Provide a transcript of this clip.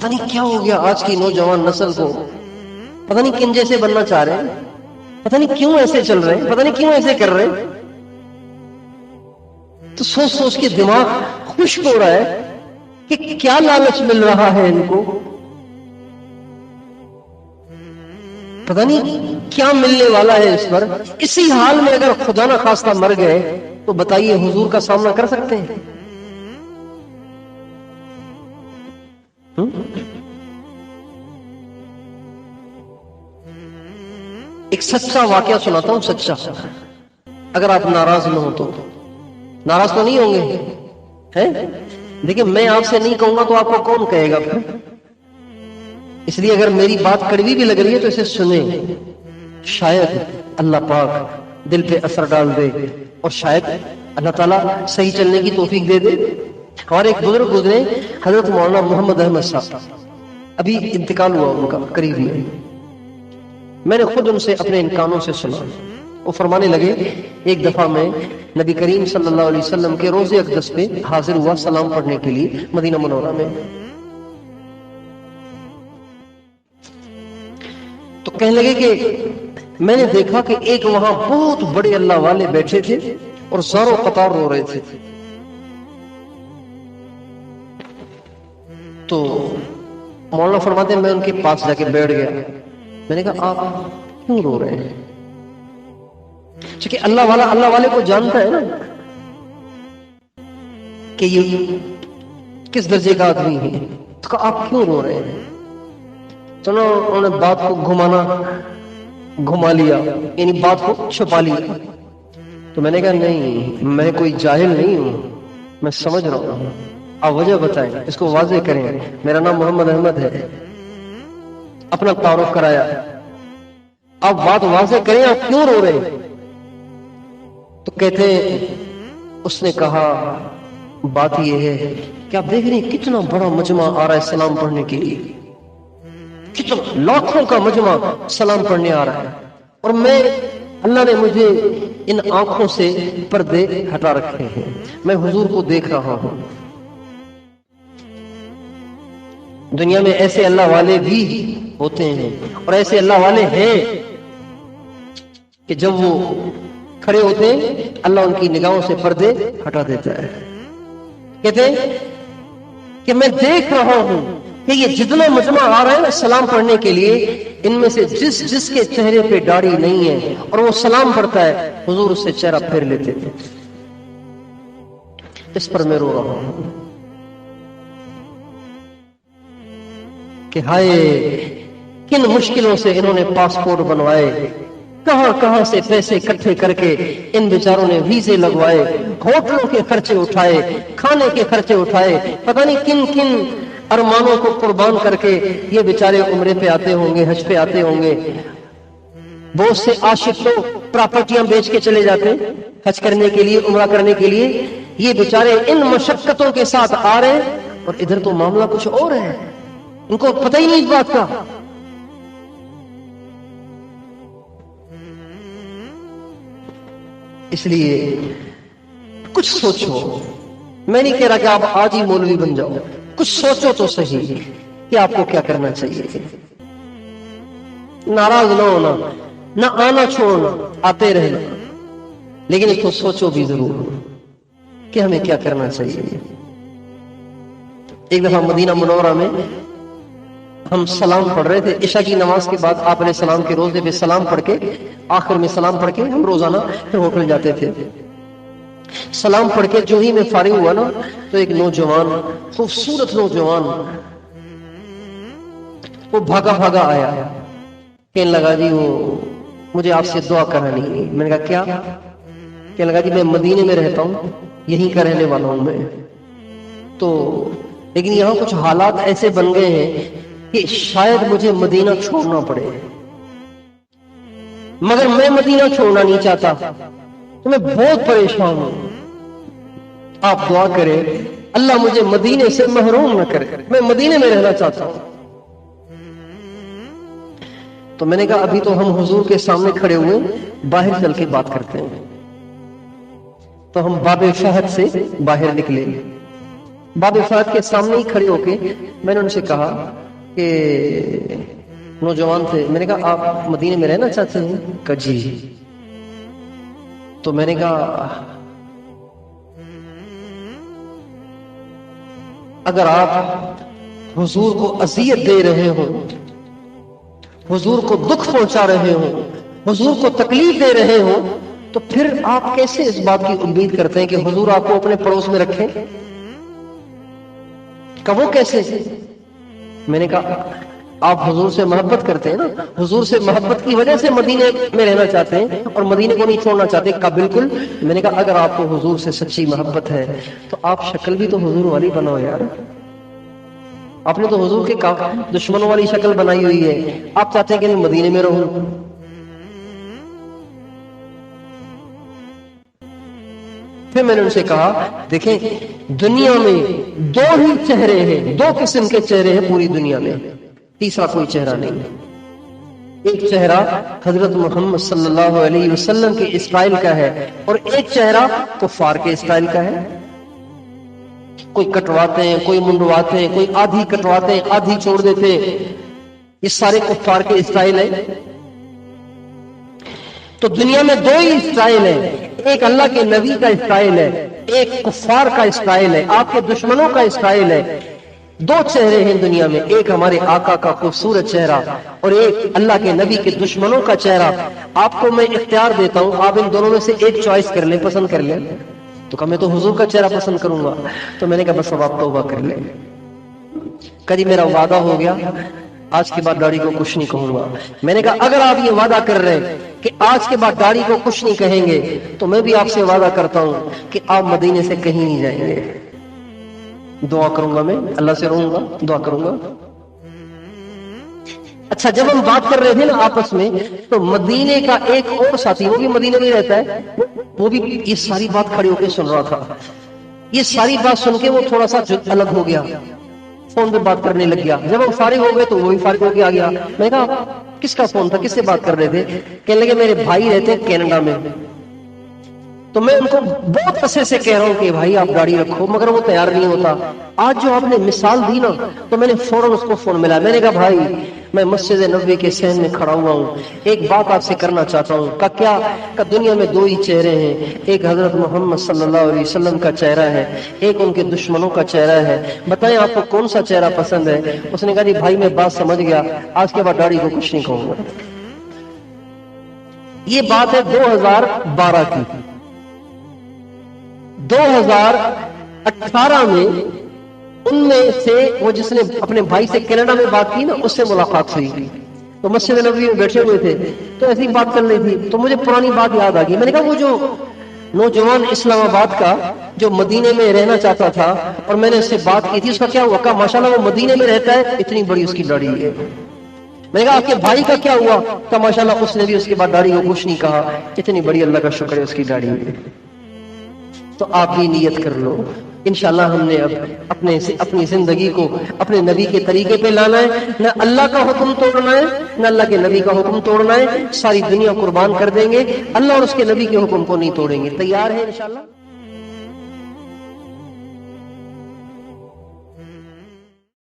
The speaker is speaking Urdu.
پتہ نہیں کیا ہو گیا آج کی نوجوان نسل کو، پتہ نہیں کن جیسے بننا چاہ رہے ہیں، پتہ نہیں کیوں ایسے چل رہے ہیں، پتہ نہیں کیوں ایسے کر رہے ہیں. تو سوچ سوچ کے دماغ خشک ہو رہا ہے کہ کیا لالچ مل رہا ہے ان کو، پتہ نہیں کیا ملنے والا ہے اس پر. اسی حال میں اگر خدا نہ خواستہ مر گئے تو بتائیے حضور کا سامنا کر سکتے ہیں؟ ایک سچا واقعہ سناتا ہوں، سچا، اگر آپ ناراض نہ ہو تو. ناراض تو نہیں ہوں گے؟ دیکھیں میں آپ سے نہیں کہوں گا تو آپ کو کون کہے گا پھر؟ اس لیے اگر میری بات کڑوی بھی لگ رہی ہے تو اسے سنیں، شاید اللہ پاک دل پہ اثر ڈال دے اور شاید اللہ تعالیٰ صحیح چلنے کی توفیق دے دے. ہمارے ایک بزرگ گزرے حضرت مولانا محمد احمد صاحب، ابھی انتقال ہوا ان کا قریب ہی. میں نے خود ان سے اپنے ان کانوں سے سنا. وہ فرمانے لگے ایک دفعہ میں نبی کریم صلی اللہ علیہ وسلم کے روضہ اقدس پہ حاضر ہوا سلام پڑھنے کے لیے مدینہ منورہ میں. تو کہنے لگے کہ میں نے دیکھا کہ ایک وہاں بہت بڑے اللہ والے بیٹھے تھے اور زاروں قطار رو رہے تھے. تو مولانا فرماتے ہیں میں ان کے پاس جا کے بیٹھ گیا. میں نے کہا آپ کیوں رو رہے ہیں؟ چونکہ اللہ والے کو جانتا ہے نا کہ یہ کس درجے کا آدمی ہے. تو کہا آپ کیوں رو رہے ہیں؟ تو انہوں نے بات کو گھما لیا، یعنی بات کو چھپا لیا. تو میں نے کہا نہیں، میں کوئی جاہل نہیں ہوں، میں سمجھ رہا ہوں. آپ وجہ بتائیں، اس کو واضح کریں. میرا نام محمد احمد ہے. اپنا تعارف کرایا. آپ بات واضح کریں، آپ کیوں رو رہے ہیں؟ تو کہتے اس نے کہا بات یہ ہے کہ آپ دیکھ رہے ہیں کتنا بڑا مجمع آ رہا ہے سلام پڑھنے کے لیے، کتنا لاکھوں کا مجمع سلام پڑھنے آ رہا ہے، اور میں اللہ نے مجھے ان آنکھوں سے پردے ہٹا رکھے ہیں، میں حضور کو دیکھ رہا ہوں. دنیا میں ایسے اللہ والے بھی ہوتے ہیں اور ایسے اللہ والے ہیں کہ جب وہ کھڑے ہوتے ہیں اللہ ان کی نگاہوں سے پردے ہٹا دیتا ہے. کہتے ہیں کہ میں دیکھ رہا ہوں کہ یہ جتنا مجمع آ رہا ہے نا سلام پڑھنے کے لیے، ان میں سے جس کے چہرے پہ داڑھی نہیں ہے اور وہ سلام پڑھتا ہے، حضور اس سے چہرہ پھیر لیتے تھے. اس پر میں رو رہا ہوں کہ ہائے کن مشکلوں سے انہوں نے پاسپورٹ بنوائے، کہاں سے پیسے اکٹھے کر کے ان بیچاروں نے ویزے لگوائے، ہوٹلوں کے خرچے اٹھائے، کھانے کے خرچے اٹھائے، پتہ نہیں کن ارمانوں کو قربان کر کے یہ بیچارے عمرے پہ آتے ہوں گے، حج پہ آتے ہوں گے. بہت سے عاشق تو پراپرٹیاں بیچ کے چلے جاتے ہیں حج کرنے کے لیے، عمرہ کرنے کے لیے. یہ بیچارے ان مشقتوں کے ساتھ آ رہے ہیں اور ادھر تو معاملہ کچھ اور ہے، ان کو پتہ ہی نہیں اس بات کا. اس لیے کچھ سوچو. میں نہیں کہہ رہا کہ آپ آج ہی مولوی بن جاؤ، کچھ سوچو تو صحیح کہ آپ کو کیا کرنا چاہیے. ناراض نہ ہونا، نہ آنا چھوڑنا، آتے رہنا، لیکن اس کو سوچو بھی ضرور کہ ہمیں کیا کرنا چاہیے. ایک دفعہ مدینہ منورہ میں ہم سلام پڑھ رہے تھے، عشاء کی نماز کے بعد آپ علیہ السلام کے روزے پہ سلام پڑھ کے، آخر میں سلام پڑھ کے ہم روزانہ پھر ہوٹل جاتے تھے. سلام پڑھ کے جو ہی میں فارغ ہوا نا تو ایک نوجوان، خوبصورت نوجوان، وہ بھاگا آیا، کہنے لگا جی وہ مجھے آپ سے دعا کرانی ہے. میں نے کہا کیا؟ کہنے لگا جی میں مدینے میں رہتا ہوں، یہیں کا رہنے والا ہوں میں، تو لیکن یہاں کچھ حالات ایسے بن گئے ہیں کہ شاید مجھے مدینہ چھوڑنا پڑے، مگر میں مدینہ چھوڑنا نہیں چاہتا، تو میں بہت پریشان ہوں. آپ دعا کریں اللہ مجھے مدینے سے محروم نہ کرے، میں مدینے میں رہنا چاہتا ہوں. تو میں نے کہا ابھی تو ہم حضور کے سامنے کھڑے ہوئے، باہر چل کے بات کرتے ہیں. تو ہم باب فہد سے باہر نکلے. باب فات کے سامنے ہی کھڑے ہو کے میں نے ان سے کہا کہ نوجوان تھے، میں نے کہا آپ مدینے میں رہنا چاہتے ہیں؟ کہا جی۔ تو میں نے کہا اگر آپ حضور کو اذیت دے رہے ہو، حضور کو دکھ پہنچا رہے ہو، حضور کو تکلیف دے رہے ہو، تو پھر آپ کیسے اس بات کی امید کرتے ہیں کہ حضور آپ کو اپنے پڑوس میں رکھیں؟ کہ وہ کیسے؟ میں نے کہا آپ حضور سے محبت کرتے ہیں نا، حضور سے محبت کی وجہ سے مدینے میں رہنا چاہتے ہیں اور مدینے کو نہیں چھوڑنا چاہتے۔ کہا بالکل۔ میں نے کہا اگر آپ کو حضور سے سچی محبت ہے تو آپ شکل بھی تو حضور والی بناؤ یار۔ آپ نے تو حضور کے دشمنوں والی شکل بنائی ہوئی ہے، آپ چاہتے ہیں کہ میں مدینے میں رہوں۔ پھر میں نے ان سے کہا دیکھیں دنیا میں دو ہی چہرے ہیں، دو قسم کے چہرے ہیں پوری دنیا میں، تیسرا کوئی چہرہ نہیں۔ ایک چہرہ حضرت محمد صلی اللہ علیہ وسلم کے اسٹائل کا ہے اور ایک چہرہ کفار کے اسٹائل کا ہے۔ کوئی کٹواتے ہیں، کوئی منڈواتے ہیں، کوئی آدھی کٹواتے ہیں آدھی چھوڑ دیتے ہیں، یہ سارے کفار کے اسٹائل ہیں۔ تو دنیا میں دو ہی اسٹائل ہیں، ایک اللہ کے نبی کا اسٹائل ہے، ایک کفار کا اسٹائل ہے، آپ کے دشمنوں کا اسٹائل ہے۔ دو چہرے ہیں دنیا میں، ایک ہمارے آقا کا خوبصورت چہرہ اور ایک اللہ کے نبی کے دشمنوں کا چہرہ۔ آپ کو میں اختیار دیتا ہوں، آپ ان دونوں میں سے ایک چوائس کر لیں، پسند کر لیں۔ تو کہا میں تو حضور کا چہرہ پسند کروں گا۔ تو میں نے کہا بس اب آپ توبہ کر لیں۔ کہا جی میرا وعدہ ہو گیا، آج کے بعد داڑھی کو کچھ نہیں کہوں گا۔ میں نے کہا اگر آپ یہ وعدہ کر رہے ہیں کہ آج کے بعد داڑھی کو کچھ نہیں کہیں گے تو میں بھی آپ سے وعدہ کرتا ہوں کہ آپ مدینے سے کہیں نہیں جائیں گے۔ دعا کروں گا، میں اللہ سے رہوں گا، دعا کروں گا۔ اچھا جب ہم بات کر رہے تھے نا آپس میں، تو مدینے کا ایک اور ساتھی، وہ بھی مدینے میں رہتا ہے، وہ بھی یہ ساری بات کھڑی ہو کے سن رہا تھا۔ یہ ساری بات سن کے وہ تھوڑا سا الگ ہو گیا، فون پہ بات کرنے لگ گیا۔ جب ہم فارغ ہو گئے تو وہ بھی فارغ ہو کے آ گیا۔ میں کہا کس کا فون تھا، کس سے بات کر رہے تھے؟ کہنے لگے میرے بھائی رہتے ہیں کینیڈا میں۔ تو میں ان کو بہت عرصے سے کہہ رہا ہوں کہ بھائی آپ داڑھی رکھو، مگر وہ تیار نہیں ہوتا۔ آج جو آپ نے مثال دی نا تو میں نے فوراً اس کو فون ملا۔ میں نے کہا بھائی میں مسجد نبوی کے صحن میں کھڑا ہوا ہوں، ایک بات آپ سے کرنا چاہتا ہوں۔ کہا کیا؟ کہ دنیا میں دو ہی چہرے ہیں، ایک حضرت محمد صلی اللہ علیہ وسلم کا چہرہ ہے، ایک ان کے دشمنوں کا چہرہ ہے، بتائیں آپ کو کون سا چہرہ پسند ہے؟ اس نے کہا جی بھائی میں بات سمجھ گیا، آج کے بعد داڑھی کو کچھ نہیں کہوں گا۔ یہ بات ہے 2012 کی۔ 2018 میں ان میں سے وہ جس نے اپنے بھائی سے کینیڈا میں بات کی نا، اس سے ملاقات ہوئی، تو مسجد نبوی میں بیٹھے ہوئے تھے تو ایسی بات کر رہی تھی، تو مجھے پرانی بات یاد آ گئی۔ میں نے کہا وہ جو نوجوان اسلام آباد کا جو مدینے میں رہنا چاہتا تھا اور میں نے اس سے بات کی تھی، اس کا کیا ہوا؟ کہا ماشاءاللہ وہ مدینے میں رہتا ہے، اتنی بڑی اس کی داڑھی ہے۔ میں نے کہا آپ کے بھائی کا کیا ہوا؟ کہا ماشاءاللہ اس نے بھی اس کے بعد داڑھی کو کچھ نہیں کہا، اتنی بڑی اللہ کا شکر ہے اس کی داڑھی ہے۔ تو آپ بھی نیت کر لو، انشاءاللہ ہم نے اب اپنی زندگی کو اپنے نبی کے طریقے پہ لانا ہے، نہ اللہ کا حکم توڑنا ہے نہ اللہ کے نبی کا حکم توڑنا ہے۔ ساری دنیا قربان کر دیں گے، اللہ اور اس کے نبی کے حکم کو نہیں توڑیں گے۔ تیار ہے انشاءاللہ؟